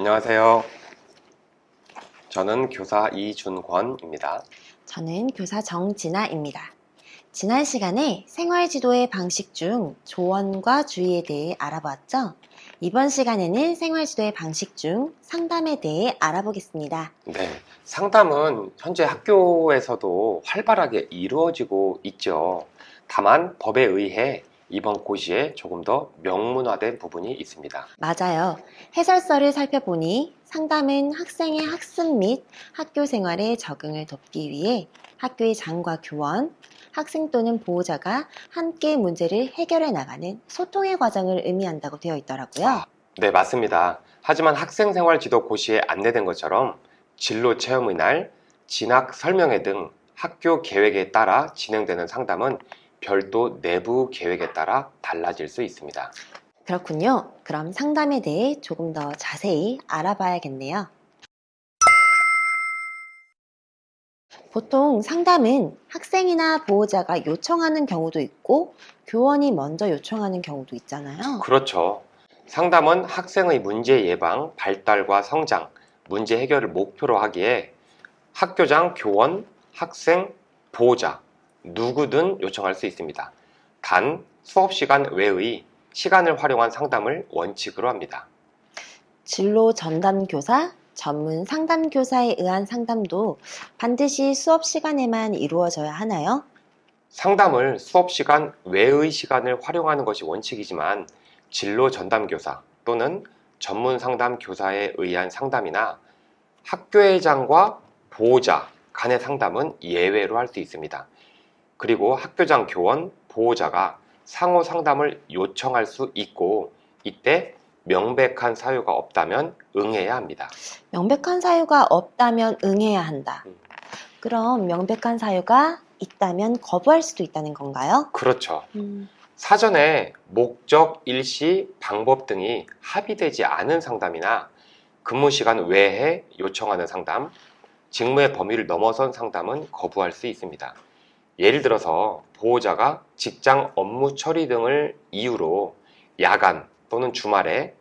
안녕하세요. 저는 교사 이준권입니다. 저는 교사 정진아입니다. 지난 시간에 생활지도의 방식 중 조언과 주의에 대해 알아보았죠? 이번 시간에는 생활지도의 방식 중 상담에 대해 알아보겠습니다. 네, 상담은 현재 학교에서도 활발하게 이루어지고 있죠. 다만 법에 의해 이번 고시에 조금 더 명문화된 부분이 있습니다. 맞아요. 해설서를 살펴보니 상담은 학생의 학습 및 학교 생활에 적응을 돕기 위해 학교의 장과 교원, 학생 또는 보호자가 함께 문제를 해결해 나가는 소통의 과정을 의미한다고 되어 있더라고요. 네, 맞습니다. 하지만 학생생활 지도 고시에 안내된 것처럼 진로 체험의 날, 진학 설명회 등 학교 계획에 따라 진행되는 상담은 별도 내부 계획에 따라 달라질 수 있습니다. 그렇군요. 그럼 상담에 대해 조금 더 자세히 알아봐야겠네요. 보통 상담은 학생이나 보호자가 요청하는 경우도 있고 교원이 먼저 요청하는 경우도 있잖아요. 그렇죠. 상담은 학생의 문제 예방, 발달과 성장, 문제 해결을 목표로 하기에 학교장, 교원, 학생, 보호자 누구든 요청할 수 있습니다. 단 수업 시간 외의 시간을 활용한 상담을 원칙으로 합니다. 진로 전담 교사, 전문 상담 교사에 의한 상담도 반드시 수업 시간에만 이루어져야 하나요? 상담을 수업 시간 외의 시간을 활용하는 것이 원칙이지만 진로 전담 교사 또는 전문 상담 교사에 의한 상담이나 학교회장과 보호자 간의 상담은 예외로 할 수 있습니다. 그리고 학교장, 교원, 보호자가 상호 상담을 요청할 수 있고 이때 명백한 사유가 없다면 응해야 합니다. 명백한 사유가 없다면 응해야 한다. 그럼 명백한 사유가 있다면 거부할 수도 있다는 건가요? 그렇죠. 사전에 목적, 일시, 방법 등이 합의되지 않은 상담이나 근무 시간 외에 요청하는 상담, 직무의 범위를 넘어선 상담은 거부할 수 있습니다. 예를 들어서 보호자가 직장 업무 처리 등을 이유로 야간 또는 주말에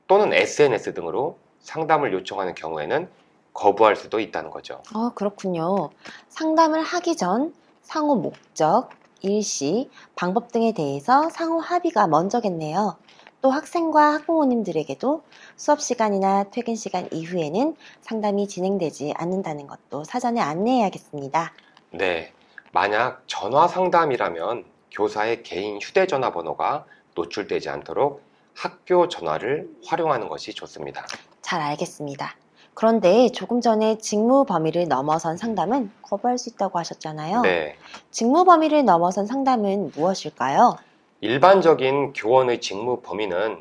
또는 SNS 등으로 상담을 요청하는 경우에는 거부할 수도 있다는 거죠. 그렇군요. 상담을 하기 전 상호 목적, 일시, 방법 등에 대해서 상호 합의가 먼저겠네요. 또 학생과 학부모님들에게도 수업 시간이나 퇴근 시간 이후에는 상담이 진행되지 않는다는 것도 사전에 안내해야겠습니다. 네, 만약 전화 상담이라면 교사의 개인 휴대전화 번호가 노출되지 않도록 학교 전화를 활용하는 것이 좋습니다. 잘 알겠습니다. 그런데 조금 전에 직무 범위를 넘어선 상담은 거부할 수 있다고 하셨잖아요. 네, 직무 범위를 넘어선 상담은 무엇일까요? 일반적인 교원의 직무 범위는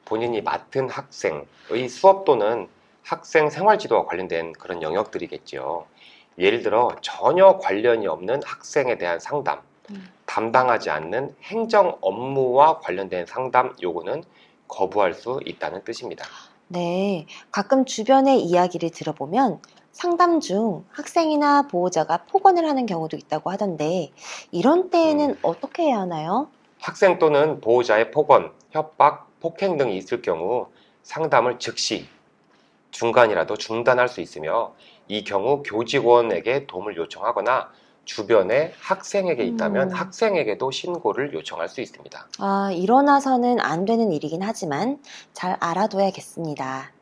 본인이 맡은 학생의 수업 또는 학생 생활지도와 관련된 그런 영역들이겠죠. 예를 들어 전혀 관련이 없는 학생에 대한 상담, 담당하지 않는 행정 업무와 관련된 상담 요구는 거부할 수 있다는 뜻입니다. 네, 가끔 주변의 이야기를 들어보면 상담 중 학생이나 보호자가 폭언을 하는 경우도 있다고 하던데 이런 때에는 어떻게 해야 하나요? 학생 또는 보호자의 폭언, 협박, 폭행 등이 있을 경우 상담을 즉시 중간이라도 중단할 수 있으며 이 경우 교직원에게 도움을 요청하거나 주변에 학생에게 있다면 학생에게도 신고를 요청할 수 있습니다. 일어나서는 안 되는 일이긴 하지만 잘 알아둬야겠습니다.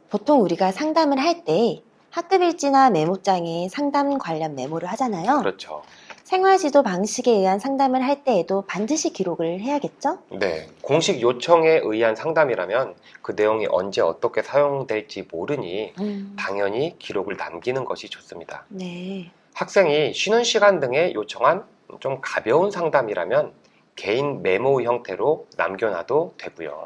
보통 우리가 상담을 할 때 학급일지나 메모장에 상담 관련 메모를 하잖아요. 그렇죠. 생활지도 방식에 의한 상담을 할 때에도 반드시 기록을 해야겠죠? 네, 공식 요청에 의한 상담이라면 그 내용이 언제 어떻게 사용될지 모르니 당연히 기록을 남기는 것이 좋습니다. 네. 학생이 쉬는 시간 등에 요청한 좀 가벼운 상담이라면 개인 메모 형태로 남겨놔도 되고요.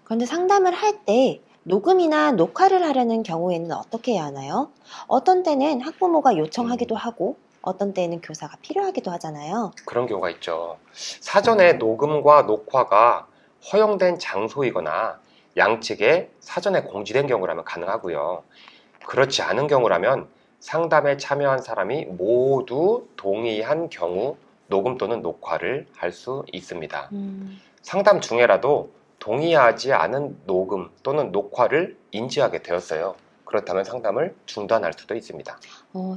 그런데 상담을 할 때 녹음이나 녹화를 하려는 경우에는 어떻게 해야 하나요? 어떤 때는 학부모가 요청하기도 하고 어떤 때는 교사가 필요하기도 하잖아요. 그런 경우가 있죠. 사전에 녹음과 녹화가 허용된 장소이거나 양측에 사전에 공지된 경우라면 가능하고요. 그렇지 않은 경우라면 상담에 참여한 사람이 모두 동의한 경우 녹음 또는 녹화를 할 수 있습니다. 상담 중에라도 동의하지 않은 녹음 또는 녹화를 인지하게 되었어요. 그렇다면 상담을 중단할 수도 있습니다.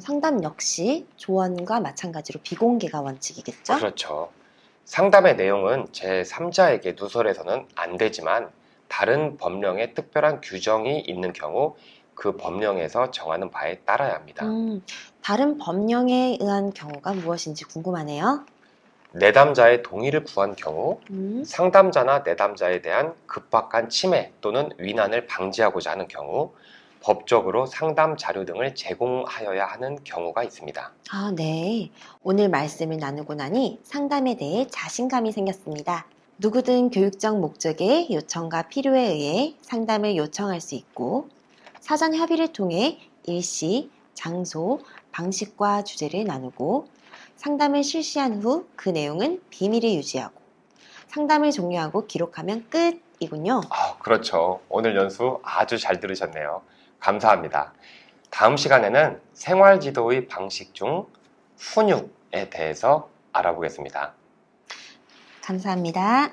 상담 역시 조언과 마찬가지로 비공개가 원칙이겠죠? 그렇죠. 상담의 내용은 제3자에게 누설해서는 안 되지만 다른 법령에 특별한 규정이 있는 경우 그 법령에서 정하는 바에 따라야 합니다. 다른 법령에 의한 경우가 무엇인지 궁금하네요. 내담자의 동의를 구한 경우 음, 상담자나 내담자에 대한 급박한 침해 또는 위난을 방지하고자 하는 경우 법적으로 상담 자료 등을 제공하여야 하는 경우가 있습니다. 네. 오늘 말씀을 나누고 나니 상담에 대해 자신감이 생겼습니다. 누구든 교육적 목적의 요청과 필요에 의해 상담을 요청할 수 있고, 사전 협의를 통해 일시, 장소, 방식과 주제를 나누고, 상담을 실시한 후 그 내용은 비밀을 유지하고, 상담을 종료하고 기록하면 끝이군요. 그렇죠. 오늘 연수 아주 잘 들으셨네요. 감사합니다. 다음 시간에는 생활지도의 방식 중 훈육에 대해서 알아보겠습니다. 감사합니다.